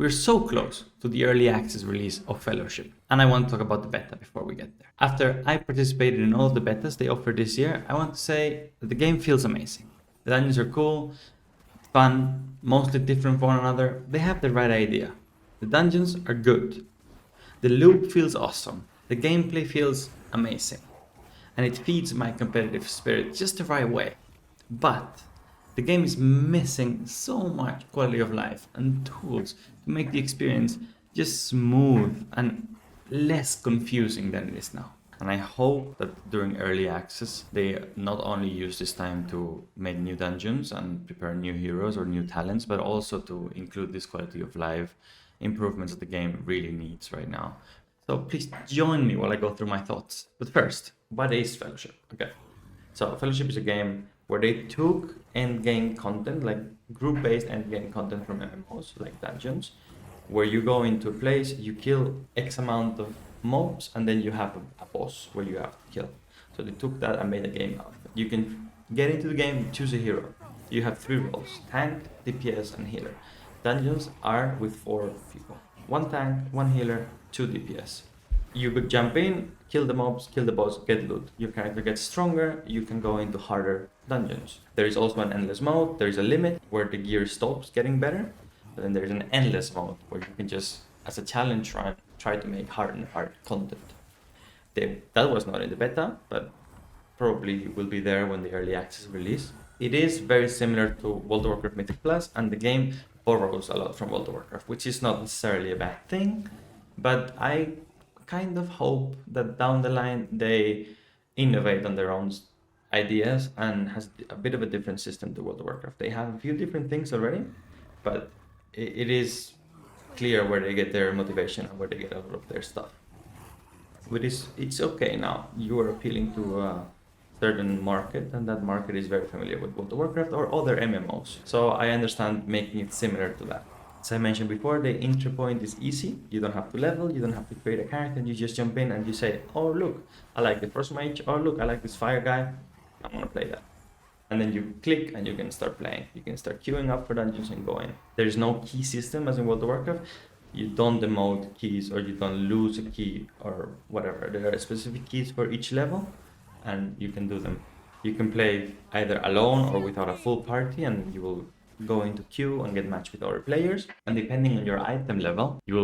We're so close to the early access release of Fellowship, and I want to talk about the beta before we get there. After I participated in all of the betas they offered this year, I want to say that the game feels amazing. The dungeons are cool, fun, mostly different from one another. They have the right idea. The dungeons are good. The loop feels awesome. The gameplay feels amazing. And it feeds my competitive spirit just the right way. But the game is missing so much quality of life and tools to make the experience just smooth and less confusing than it is now. And I hope that during early access, they not only use this time to make new dungeons and prepare new heroes or new talents, but also to include this quality of life improvements that the game really needs right now. So please join me while I go through my thoughts. But first, what is Fellowship? Okay. So Fellowship is a game where they took endgame content, like group-based endgame content from MMOs, like dungeons, where you go into a place, you kill X amount of mobs, and then you have a boss where you have to kill. So they took that and made a game out of it. You can get into the game, choose a hero. You have 3 roles: tank, DPS, and healer. Dungeons are with 4 people. 1 tank, 1 healer, 2 DPS. You could jump in, kill the mobs, kill the boss, get loot. Your character gets stronger, you can go into harder dungeons. There is also an endless mode, there is a limit where the gear stops getting better. But then there's an endless mode where you can just, as a challenge run, try to make hard and hard content. That was not in the beta, but probably will be there when the early access release. It is very similar to World of Warcraft Mythic Plus, and the game borrows a lot from World of Warcraft, which is not necessarily a bad thing, but I kind of hope that down the line they innovate on their own ideas and has a bit of a different system to World of Warcraft. They have a few different things already, but it is clear where they get their motivation and where they get a lot of their stuff. But it's okay now. You are appealing to a certain market, and that market is very familiar with World of Warcraft or other MMOs. So I understand making it similar to that. As I mentioned before, the entry point is easy. You don't have to level, you don't have to create a character, you just jump in and you say, oh look, I like the Frost Mage, oh look, I like this fire guy, I'm gonna play that. And then you click and you can start playing. You can start queuing up for dungeons and going. There is no key system as in World of Warcraft. You don't demote keys or you don't lose a key or whatever. There are specific keys for each level and you can do them. You can play either alone or without a full party, and you will go into queue and get matched with other players. And depending on your item level, you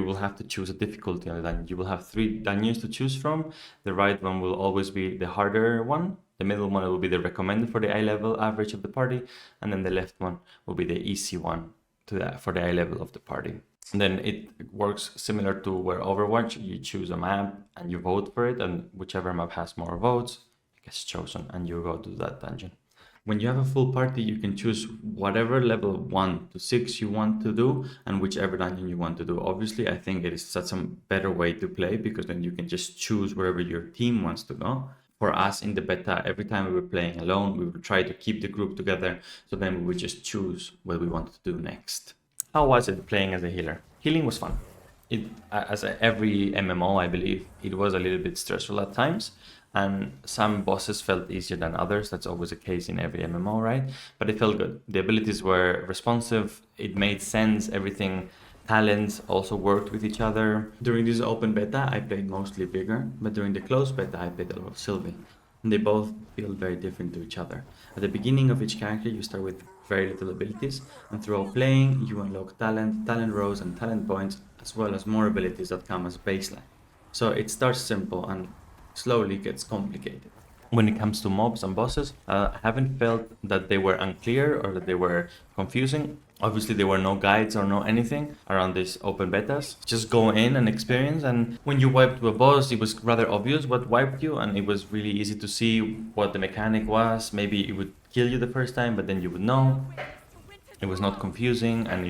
will have to choose a difficulty on the dungeon. You will have 3 dungeons to choose from. The right one will always be the harder one. The middle one will be the recommended for the eye level average of the party, and then the left one will be the easy one for the eye level of the party. And then it works similar to where Overwatch, you choose a map and you vote for it, and whichever map has more votes gets chosen and you go to that dungeon. When you have a full party, you can choose whatever level 1 to 6 you want to do and whichever dungeon you want to do. Obviously, I think it is such a better way to play because then you can just choose wherever your team wants to go. For us in the beta, every time we were playing alone, we would try to keep the group together, so then we would just choose what we wanted to do next. How was it playing as a healer? Healing was fun. Every MMO, I believe, it was a little bit stressful at times, and some bosses felt easier than others. That's always the case in every MMO, right? But it felt good. The abilities were responsive, it made sense, everything. Talents also worked with each other. During this open beta, I played mostly Vigor, but during the closed beta, I played a lot of Sylvie. And they both feel very different to each other. At the beginning of each character, you start with very little abilities, and throughout playing, you unlock talent rows, and talent points, as well as more abilities that come as baseline. So it starts simple and slowly gets complicated. When it comes to mobs and bosses, I haven't felt that they were unclear or that they were confusing. Obviously, there were no guides or no anything around these open betas. Just go in and experience, and when you wiped to a boss, it was rather obvious what wiped you, and it was really easy to see what the mechanic was. Maybe it would kill you the first time, but then you would know. It was not confusing, and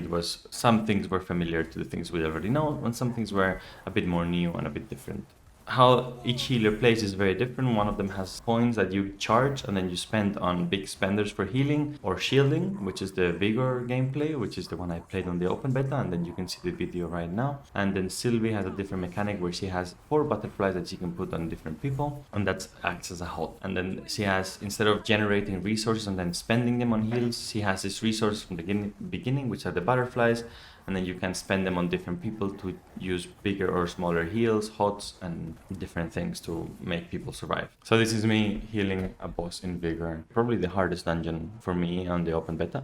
some things were familiar to the things we already know, and some things were a bit more new and a bit different. How each healer plays is very different. One of them has coins that you charge and then you spend on big spenders for healing or shielding, which is the Vigor gameplay, which is the one I played on the open beta, and then you can see the video right now. And then Sylvie has a different mechanic where she has 4 butterflies that she can put on different people, and that acts as a HUD. And then she has, instead of generating resources and then spending them on heals, she has this resource from the beginning, which are the butterflies, and then you can spend them on different people to use bigger or smaller heals, hots, and different things to make people survive. So this is me healing a boss in Vigor, probably the hardest dungeon for me on the open beta.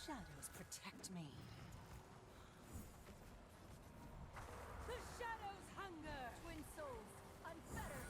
Shadows protect me. The shadows hunger! Twin souls, unfettered!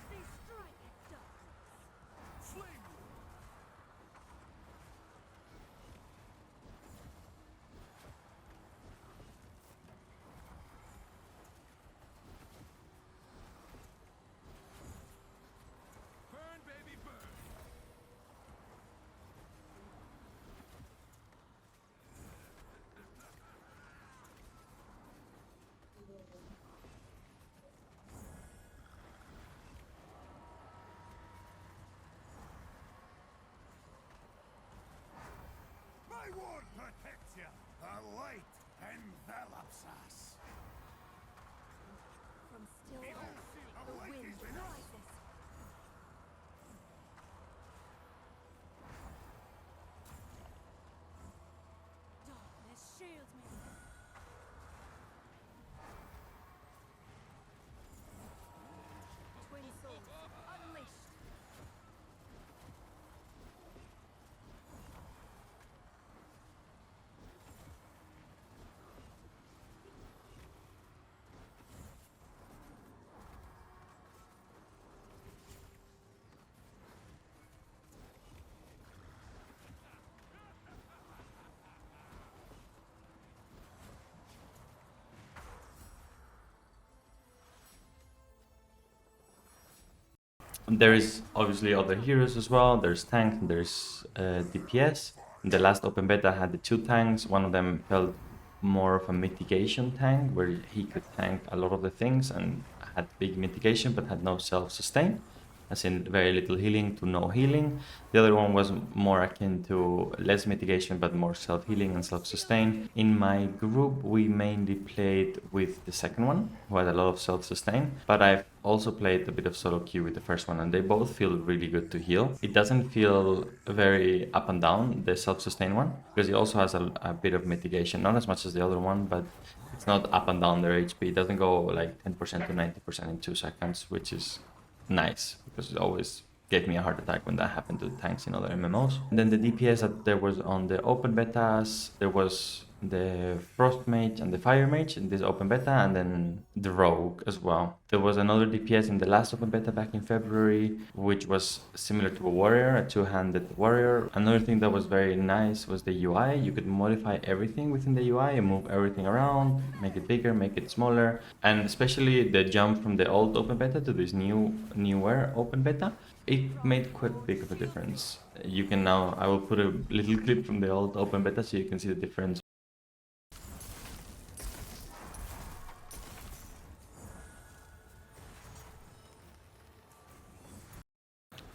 They strike at darkness. Flame! Burn, baby, burn! My ward protects you. The light envelops us. From still Behold, earth, the the light wind is with us. rises. Darkness shield me. Twin souls, unleashed. There is obviously other heroes as well. There's tank, there's DPS. The last open beta had the two tanks. One of them felt more of a mitigation tank, where he could tank a lot of the things and had big mitigation, but had no self-sustain, as in very little healing to no healing. The other one was more akin to less mitigation, but more self-healing and self-sustain. In my group, we mainly played with the second one, who had a lot of self-sustain, but I've also played a bit of solo queue with the first one, and they both feel really good to heal. It doesn't feel very up and down, the self-sustain one, because it also has a bit of mitigation, not as much as the other one, but it's not up and down their HP. It doesn't go like 10% to 90% in 2 seconds, which is nice, because it always gave me a heart attack when that happened to tanks in other MMOs. And then the DPS that there was on the open betas, there was the Frost Mage and the Fire Mage in this open beta, and then the Rogue as well. There was another DPS in the last open beta back in February, which was similar to a warrior, a two-handed warrior. Another thing that was very nice was the UI. You could modify everything within the UI and move everything around, make it bigger, make it smaller, and especially the jump from the old open beta to this newer open beta, it made quite big of a difference. You can now, I will put a little clip from the old open beta so you can see the difference.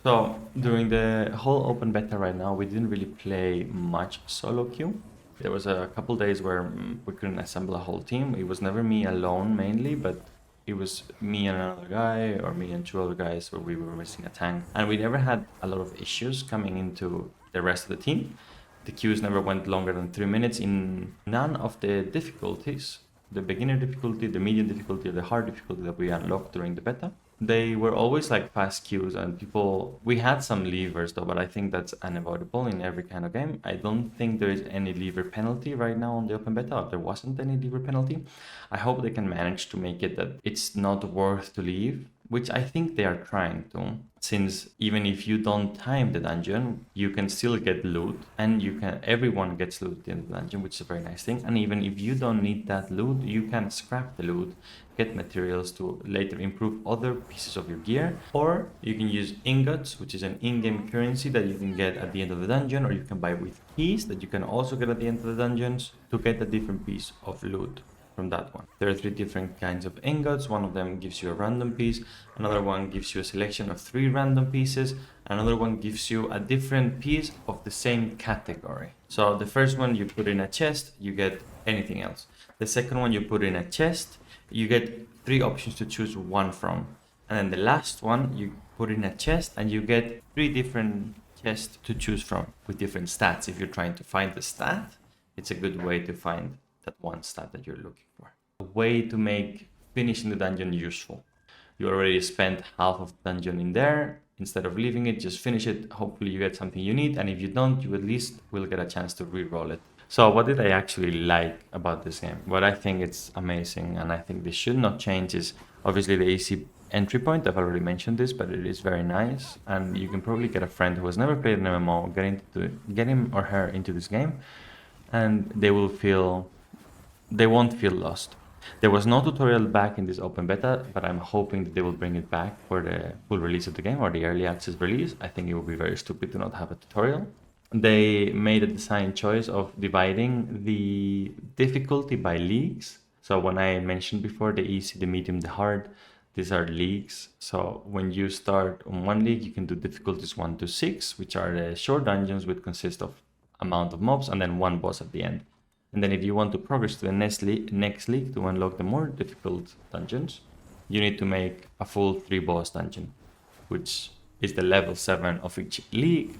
So during the whole open beta right now, we didn't really play much solo queue. There was a couple days where we couldn't assemble a whole team. It was never me alone mainly, but it was me and another guy, or me and two other guys, where we were missing a tank, and we never had a lot of issues coming into the rest of the team. The queues never went longer than 3 minutes in none of the difficulties, the beginner difficulty, the medium difficulty, or the hard difficulty that we unlocked during the beta. They were always like fast queues, and people, we had some levers though, but I think that's unavoidable in every kind of game. I don't think there is any lever penalty right now on the open beta, or there wasn't any lever penalty. I hope they can manage to make it that it's not worth to leave, which I think they are trying to, since even if you don't time the dungeon, you can still get loot, and everyone gets loot in the dungeon, which is a very nice thing. And even if you don't need that loot, you can scrap the loot, get materials to later improve other pieces of your gear, or you can use ingots, which is an in-game currency that you can get at the end of the dungeon, or you can buy with keys that you can also get at the end of the dungeons to get a different piece of loot from that one. There are 3 different kinds of ingots. One of them gives you a random piece, another one gives you a selection of 3 random pieces, another one gives you a different piece of the same category. So the first one you put in a chest, you get anything else. The second one you put in a chest, you get 3 options to choose one from. And then the last one you put in a chest, and you get 3 different chests to choose from with different stats. If you're trying to find the stat, it's a good way to find that one stat that you're looking for. A way to make finishing the dungeon useful. You already spent half of the dungeon in there. Instead of leaving it, just finish it. Hopefully you get something you need, and if you don't, you at least will get a chance to re-roll it. So what did I actually like about this game? What I think it's amazing, and I think this should not change, is obviously the easy entry point. I've already mentioned this, but it is very nice, and you can probably get a friend who has never played an MMO, get him or her into this game, and they won't feel lost. There was no tutorial back in this open beta, but I'm hoping that they will bring it back for the full release of the game, or the early access release. I think it would be very stupid to not have a tutorial. They made a design choice of dividing the difficulty by leagues. So when I mentioned before, the easy, the medium, the hard, these are leagues. So when you start on one league, you can do difficulties 1 to 6, which are the short dungeons, which consist of amount of mobs and then one boss at the end. And then if you want to progress to the next league to unlock the more difficult dungeons, you need to make a full 3 boss dungeon, which is the level 7 of each league.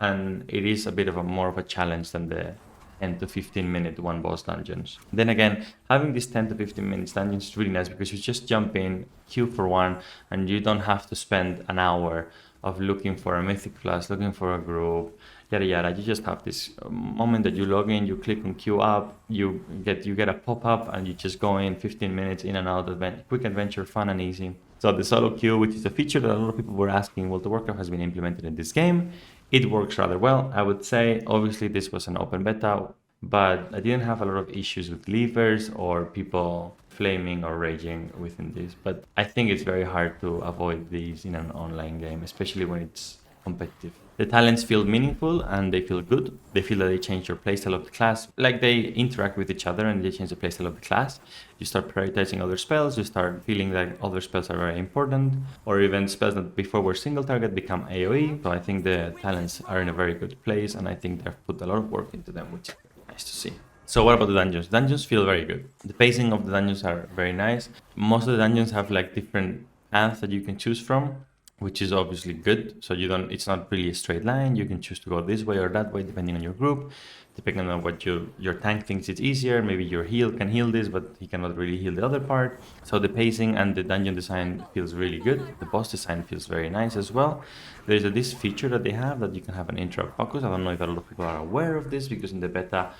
And it is a bit of more of a challenge than the 10 to 15 minute one boss dungeons. Then again, having these 10 to 15 minutes dungeons is really nice, because you just jump in, queue for one, and you don't have to spend an hour of looking for a mythic class, looking for a group, yada yada. You just have this moment that you log in, you click on queue up, you get a pop-up, and you just go in 15 minutes in and out, quick adventure, fun and easy. So the solo queue, which is a feature that a lot of people were asking World of Warcraft, has been implemented in this game. It works rather well, I would say. Obviously, this was an open beta, but I didn't have a lot of issues with levers or people flaming or raging within this. But I think it's very hard to avoid these in an online game, especially when it's competitive. The talents feel meaningful and they feel good. They feel that they change your playstyle of the class. Like they interact with each other and they change the playstyle of the class. You start prioritizing other spells. You start feeling like other spells are very important. Or even spells that before were single target become AoE. So I think the talents are in a very good place, and I think they've put a lot of work into them, which is very nice to see. So what about the dungeons? Dungeons feel very good. The pacing of the dungeons are very nice. Most of the dungeons have like different paths that you can choose from, which is obviously good. So it's not really a straight line. You can choose to go this way or that way depending on your group, depending on what your tank thinks it's easier. Maybe your heal can heal this, but he cannot really heal the other part. So the pacing and the dungeon design feels really good. The boss design feels very nice as well. There's this feature that they have that you can have an interrupt focus. I don't know if a lot of people are aware of this, because in the beta,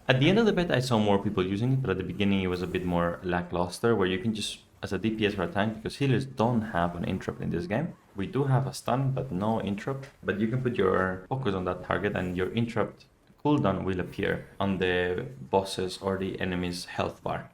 at the end of the beta, I saw more people using it, but at the beginning it was a bit more lackluster, where you can just, as a DPS for a tank, because healers don't have an interrupt in this game. We do have a stun, but no interrupt. But you can put your focus on that target and your interrupt cooldown will appear on the bosses or the enemy's health bar.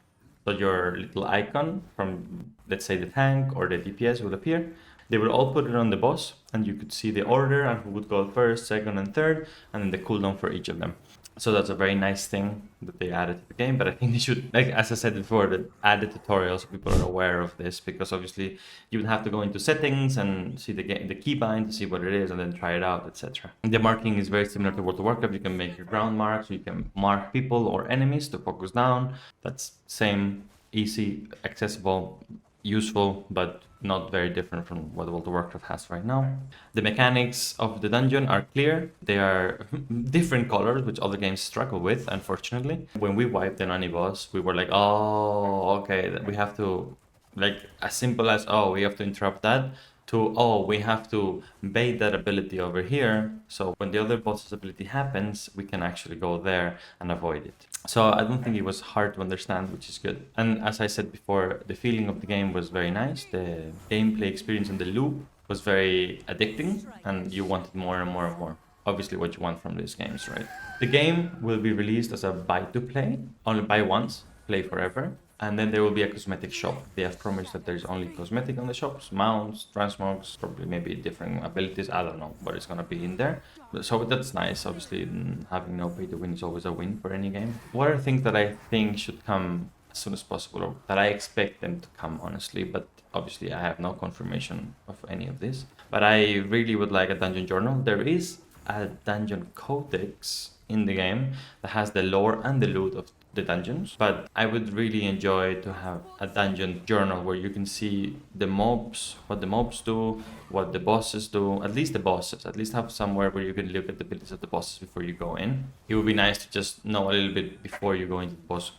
So your little icon from, let's say, the tank or the DPS will appear. They will all put it on the boss, and you could see the order and who would go first, second, and third, and then the cooldown for each of them. So that's a very nice thing that they added to the game, but I think they should, like as I said before, that add the tutorials so people are aware of this, because obviously you would have to go into settings and see the keybind to see what it is and then try it out, etc. The marking is very similar to World of Warcraft. You can make your ground marks, you can mark people or enemies to focus down. That's same, easy, accessible, useful, but not very different from what World of Warcraft has right now. The mechanics of the dungeon are clear. They are different colors, which other games struggle with, unfortunately. When we wiped an Ani boss, we were like, oh, okay, we have to, like, as simple as, oh, we have to interrupt that, to, oh, we have to bait that ability over here, so when the other boss's ability happens, we can actually go there and avoid it. So I don't think it was hard to understand, which is good. And as I said before, the feeling of the game was very nice. The gameplay experience and the loop was very addicting, and you wanted more and more and more. Obviously, what you want from these games, right? The game will be released as a buy to play, only buy once, play forever. And then there will be a cosmetic shop. They have promised that there's only cosmetic on the shops, mounts, transmogs, probably maybe different abilities. I don't know what is gonna be in there. So that's nice. Obviously, having no pay to win is always a win for any game. What are things that I think should come as soon as possible, or that I expect them to come, honestly? But obviously, I have no confirmation of any of this. But I really would like a dungeon journal. There is a dungeon codex in the game that has the lore and the loot of the dungeons, but I would really enjoy to have a dungeon journal where you can see the mobs, what the mobs do, what the bosses do, at least the bosses, at least have somewhere where you can look at the abilities of the bosses before you go in. It would be nice to just know a little bit before you go into the boss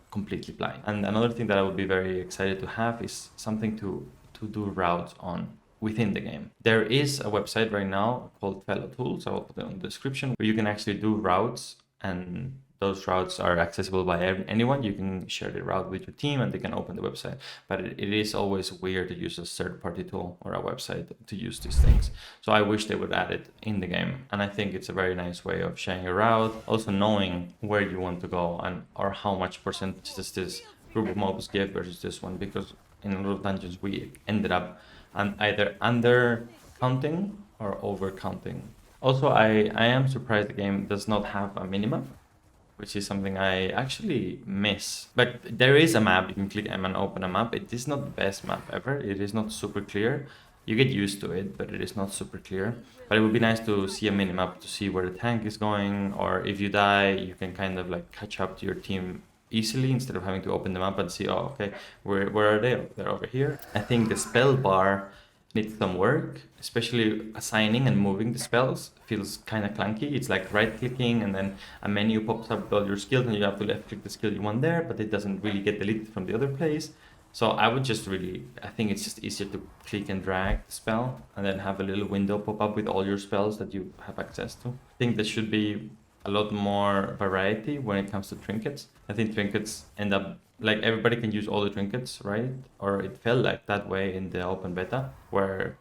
completely blind. And another thing that I would be very excited to have is something to do routes on within the game. There is a website right now called Fellow Tools, I will put it in the description, where you can actually do routes, and those routes are accessible by anyone. You can share the route with your team and they can open the website. But it is always weird to use a third-party tool or a website to use these things. So I wish they would add it in the game. And I think it's a very nice way of sharing a route, also knowing where you want to go and or how much percentage does this group of mobs give versus this one. Because in a lot of dungeons we ended up either under counting or over counting. Also, I am surprised the game does not have a minimap, which is something I actually miss. But there is a map, you can click M and open a map. It is not the best map ever. It is not super clear. You get used to it, but it is not super clear. But it would be nice to see a minimap to see where the tank is going, or if you die, you can kind of like catch up to your team easily instead of having to open them up and see, oh, okay, where are they? Oh, they're over here. I think the spell bar needs some work, especially assigning and moving the spells feels kind of clunky. It's like right clicking and then a menu pops up with all your skills and you have to left click the skill you want there, but it doesn't really get deleted from the other place. So I would just I think it's just easier to click and drag the spell and then have a little window pop up with all your spells that you have access to. I think there should be a lot more variety when it comes to trinkets. I think trinkets end up like everybody can use all the trinkets, right? Or it felt like that way in the open beta, where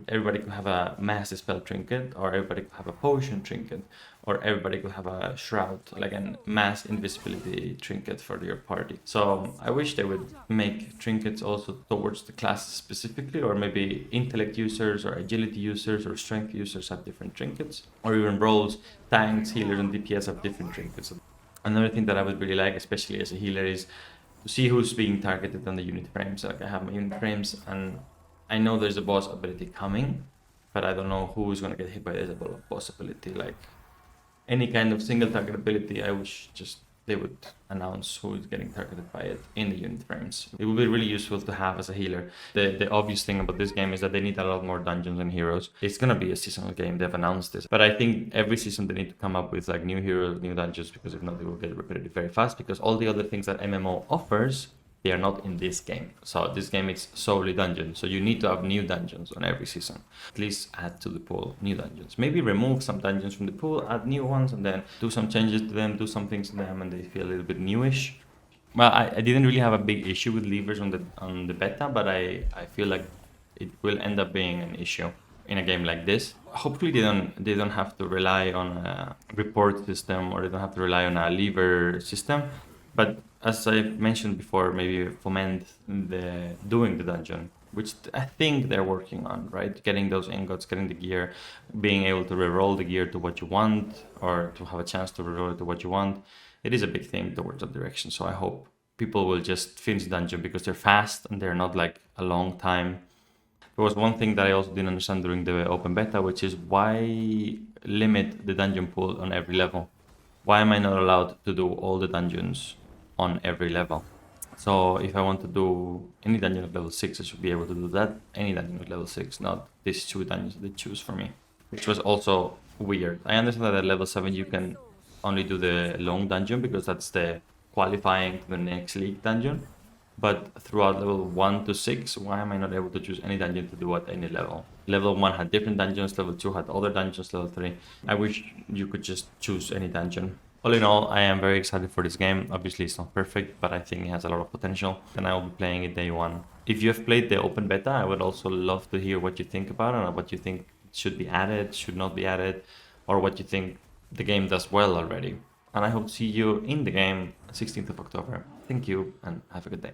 everybody could have a mass dispel trinket, or everybody could have a potion trinket, or everybody could have a shroud, like a mass invisibility trinket for your party. So I wish they would make trinkets also towards the classes specifically, or maybe intellect users or agility users or strength users have different trinkets, or even roles, tanks, healers, and DPS have different trinkets. Another thing that I would really like, especially as a healer, is to see who's being targeted on the unit frames. Like I have my unit frames and I know there's a boss ability coming, but I don't know who's gonna get hit by this boss ability. Like any kind of single target ability, I wish just they would announce who is getting targeted by it in the unit frames. It would be really useful to have as a healer. The obvious thing about this game is that they need a lot more dungeons and heroes. It's gonna be a seasonal game, they've announced this. But I think every season they need to come up with like new heroes, new dungeons, because if not, they will get repetitive very fast, because all the other things that MMO offers, they are not in this game. So this game is solely dungeons. So you need to have new dungeons on every season. At least add to the pool new dungeons. Maybe remove some dungeons from the pool, add new ones, and then do some changes to them, do some things to them, and they feel a little bit newish. Well, I didn't really have a big issue with levers on the beta, but I feel like it will end up being an issue in a game like this. Hopefully they don't have to rely on a report system, or they don't have to rely on a lever system. But as I mentioned before, maybe foment doing the dungeon, which I think they're working on, right? Getting those ingots, getting the gear, being able to reroll the gear to what you want, or to have a chance to reroll it to what you want. It is a big thing towards that direction. So I hope people will just finish the dungeon because they're fast and they're not like a long time. There was one thing that I also didn't understand during the open beta, which is why limit the dungeon pool on every level? Why am I not allowed to do all the dungeons on every level? So if I want to do any dungeon at level 6, I should be able to do that. Any dungeon at level 6, not these 2 dungeons they choose for me. Which was also weird. I understand that at level 7 you can only do the long dungeon because that's the qualifying to the next league dungeon. But throughout level 1 to 6, why am I not able to choose any dungeon to do at any level? Level 1 had different dungeons, level 2 had other dungeons, level 3. I wish you could just choose any dungeon. All in all, I am very excited for this game. Obviously, it's not perfect, but I think it has a lot of potential, and I will be playing it day one. If you have played the open beta, I would also love to hear what you think about it and what you think should be added, should not be added, or what you think the game does well already. And I hope to see you in the game 16th of October. Thank you, and have a good day.